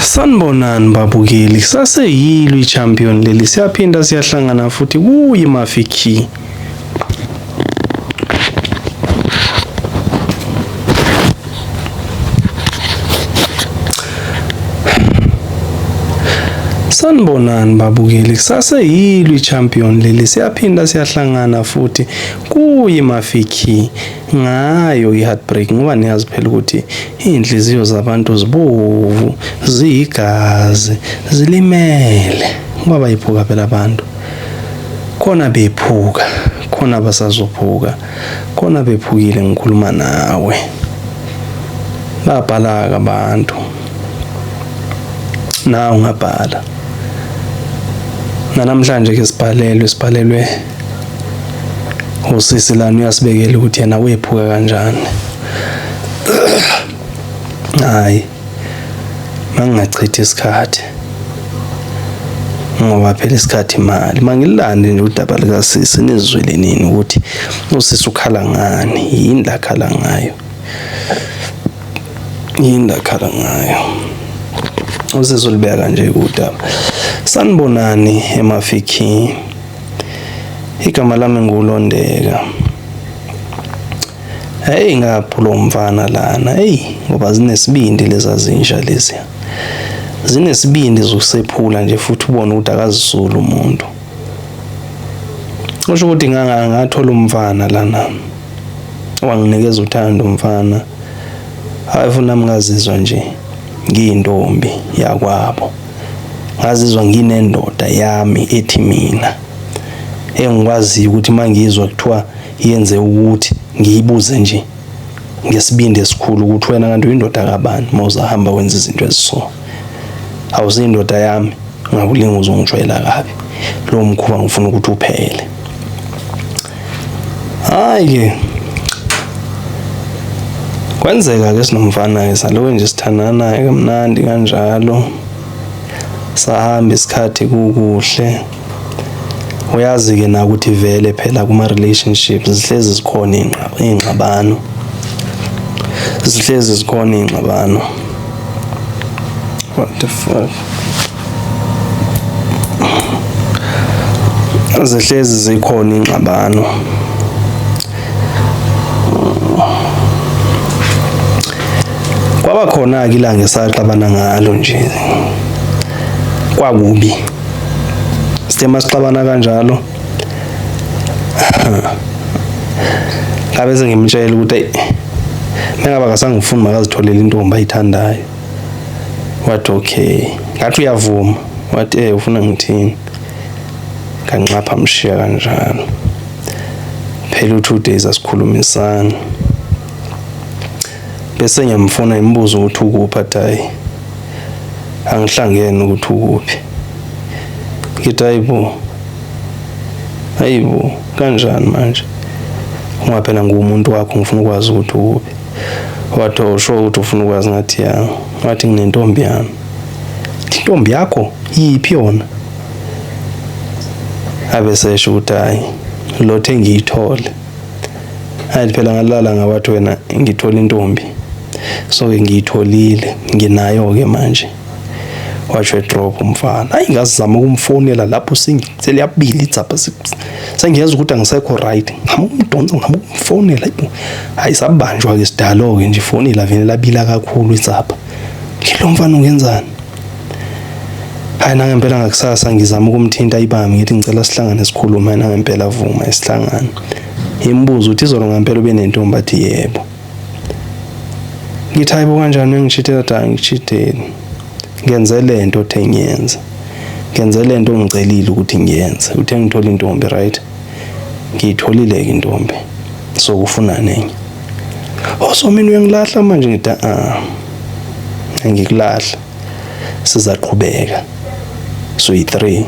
Sanibonani babukeli, saseyilo i-champion leli, siyaphinda siyahlangana futhi kuyi Mafiki. Sanibonani babukeli, saseyilo i-champion leli, siyaphinda siyahlangana futhi kuyi Mafiki. Ngayo i-heartbreak ngoba niyazi phela ukuthi inhliziyo zabantu zibovu, ziyigazi, zilimele ngoba bayiphuka phela abantu. Khona bephuka, khona basazophuka, khona bephukile ngikhuluma nawe. Babhala abantu. Na ungabhala. Namhlanje ke sibhalelwe usisi lana uyasibekela ukuthi yena wephuka kanjani. Hayi. Mangingachithi isikhathi. Ngoba phela isikhathi imali. Mangilande nje udaba lika sisi nizwele nini ukuthi usisi ukhala ngani, yini la khala ngayo. Yini la khala ngayo. Usisi ulibeka kanje udaba. Sanibonani eMafiki. Igama lami nguLondeka. Hey ngaphulo umfana lana. Hey ngoba zinesibindi leza zinsha lezi. Zinesibindi zokusephula nje futhi ubone ukuthi akazisulu umuntu. Kusho ukuthi ngathola umfana lana. Wanginikeza uthando umfana. Ayifuna ngazizwa nje ngiyintombi yakwabo. Ngazizwa nginendoda yami ethi mina. Engikwazi ukuthi mangizwa kuthiwa yenze ukuthi ngiyibuze nje ngesibindi esikhulu ukuthi wena kanti uyindoda kabani mawuzahamba wenza izinto eziso. Awuzindoda yami ngakulinga uzongijwayela kabi. Lo mkhuba ngifuna ukuthi uphele. Hayi kwenzeka ke sinomfana ke salowe nje sithandana naye kamnandi kanjalo. Sahamba isikhathi kukuhle. Uyazi ke na ukuthi vele phela kuma relationships zihlezi zikhona ingxabano. Zihlezi zikhona ingxabano. What the fuck? Zihlezi zikhona ingxabano. Kwaba khona ke ilanga esaxabana ngalo nje. Kwakubi. Sithema sixabana kanjalo. Ngabe sengimtshela ukuthi mengaba kasangifuni makazitholela intombi ayithandayo. Wathi okay. Ngathi uyavuma. Wathi ufuna ngithini? Kanqapha mshiya kanjalo. Phela u2 days asikhulumisana. Bese ngiyamfona ngimbuza ukuthi ukuphi athayi. Angihlangene ukuthi ukuphi. Ngithi hayibo kanjani manje? Ngoba phela ngumuntu wakho ngifuna ukwazi ukuthi ukuphi. Wathi usho ukuthi ufuna ukwazi ngathi ya. Wathi nginentombi yami. Intombi yakho yiphi yona? Abesesho ukuthi hayi lothe ngiyithole. Hayi phela ngalala ngabathi wena ngithola intombi. So ke ngiyitholile, nginayo ke manje. Wathi drop umfana. Hayi ngazama ukumfonela lapho seliyabili idzapha sengiyazi ukuthi angisekho right. Ngamudonsa ngamfonela hayi sabanjwa ke sidalo ke nje ifoni la vele labila kakhulu idzapha. Ngilo mfana ungenzani? Hayi nangempela ngakusasa ngizama ukumthinta ibami ngithi ngicela sihlangane sikhulume nangempela avuma isihlangane. Imbuzo uthi izolo ngempela ube nentombi athi yebo. Ngithi hayibo kanjani ngishithela danga ngishithela. Ngenze lento othengiyenza. Ngenze lento ongicelile ukuthi ngiyenze. Uthe ngithola intombi right? Ngiyitholile ke intombi. So ufuna nenye. So mina uyangilahla manje ngithi ngikulahla. Sizaqhubeka. So i3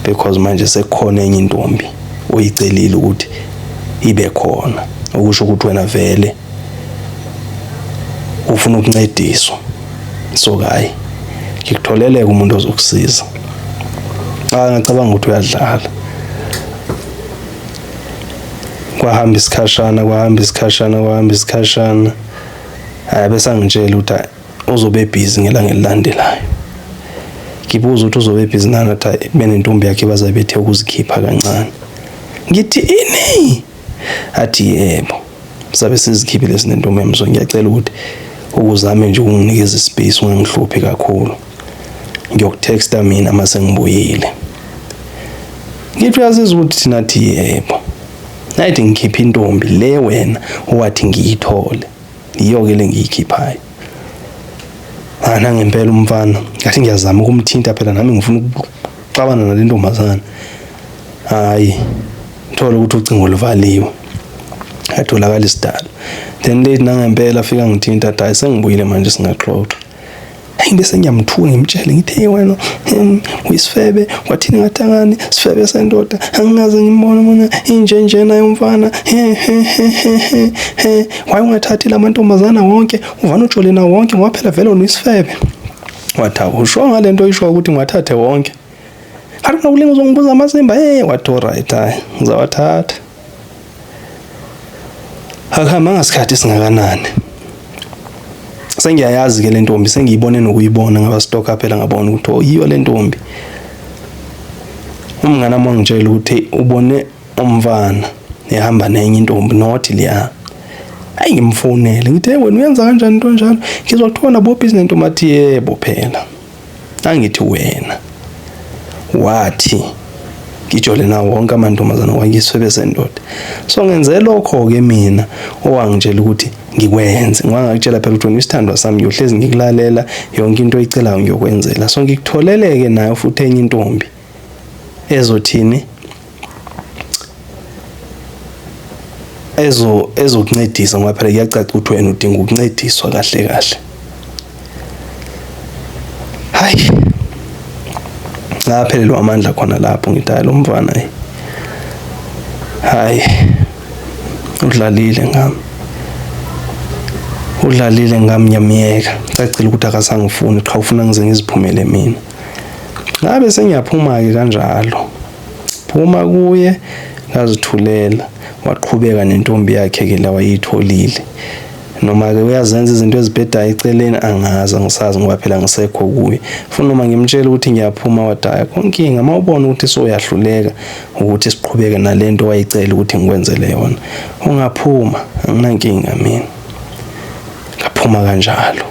because manje sekukhona enye intombi oyicelile ukuthi ibe khona. Ukusho ukuthi wena vele ufuna ukuncediswa. So hayi ngikutholele umuntu ozokusiza. Ngicabanga ukuthi uyadlala. Kwahamba isikhashana. Bese angitshela ukuthi uzobe busy ngelanga elilandelayo. Ngibuza ukuthi uzobe busy nani athi benentombi yakhe bazabethe ukuzikhipha kancane. Ngithi ini? Athi yebo. Sabe sizikhiphile sinentombi yami, so ngiyacela ukuthi ukuzame nje ukunginikeza ispace ungangihluphi kakhulu. Ngiyokutexta mina mase ngibuyile. Ngithi uyazizwa ukuthi thina athi yebo. Nayithi ngikhipha intombi le wena owathi ngiyithole. Iyo-ke le ngiyikhiphayo. Ngempela umfana ngathi ngiyazama ukumthinta phela nami ngifuna ukuxabana nale ntombazana. Hayi, thola ukuthi ucingo luvaliwe. Atholakala isidalo. Then late nangempela afika ngithinta athi sengibuyile manje singaxoxa. Hayi bese ngiyamthuka ngimtshele ngithi wena uyisifebe wathini ngathangani sifebe sendoda angingaze ngimbone mina injenje naye umfana waye ungathathi lamantombazana wonke uvana ujole na wonke ngoba phela vele uyisifebe. Wathi usho ngalento isho ukuthi ngiwathathe wonke. Ngathi nokulinga uzongibuza amasimba wathi alright hayi ngizawathatha. Akuhamba ngasikhathi singakanani. Sengiyayazi ke le ntombi sengiyibone nokuyibona ngaba stock phela ngabona ukuthi yiyo le ntombi. Umngane wami ngitshela ukuthi ubone umfana ehamba nenye intombi nothi liya. Hayi ngimfonele ngithe wena uyenza kanjani into njalo? Ngizokuthola bo business ntombi athi yebo phela. Angithi wena wathi ngijole nawo wonke amantombazana wangisifebe sendoda. So ngenze lokho ke mina owangitshela ukuthi ngikwenze. Ngwangakutshela phela ukuthi isithandwa sami ngiyohlezi ngikulalela yonke into oyicelayo ngiyokwenzela. So ngikutholeleke nayo futhi enye intombi ezothini ezokuncedisa ngoba phela kuyacaca ukuthi wena udinga ukuncediswa kahle kahle. Hayi ngaphelelwa amandla khona lapho ngithi lo mfana hayi udlalile ngami nyamiyeka. Cacile ukuthi akasangifuni cha ufuna ngize ngiziphumele mina. Ngabe sengiyaphuma ke kanjalo. Phuma kuye ngazithulela waqhubeka nentombi yakhe ke la wayitholile. Noma ke uyazenza izinto ezibhedayo eceleni angazi ngisazi ngoba phela ngisekho kuye. Ufuna uma ngimtshela ukuthi ngiyaphuma wadaya konkinga mawubona ukuthi soyahluleka ukuthi siqhubeke nalento wayicela ukuthi ngikwenzele yona. Ungaphuma anginankinga mina. Ngaphuma kanjalo.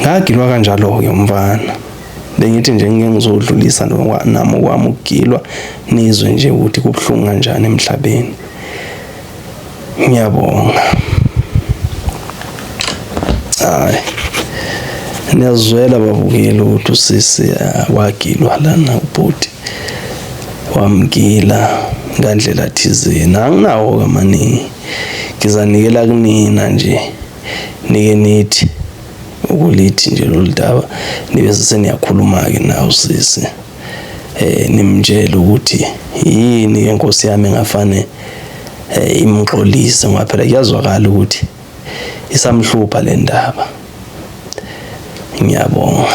Ngagilwa kanjalo ke umfana. Bengithi nje ngizodlulisa nami okwami ukugilwa nizwe nje ukuthi kubhlungu kanjani emhlabeni. Ngiyabonga. Hayi. Niyazwela babukile ukuthi usisi wagilwa lana ubhuti. Wamgila ngandlela thizeni. Anginawo ke mani. Ngizanikela kunina nje. Nike nithi ukulithi nje loludaba nibe seniyakhuluma ke nawo usisi. Nimtshela ukuthi yini inkosi yami ngafane imxolise ngoba phela kuyazwakala ukuthi isamhlupha le ndaba. Ngiyabonga.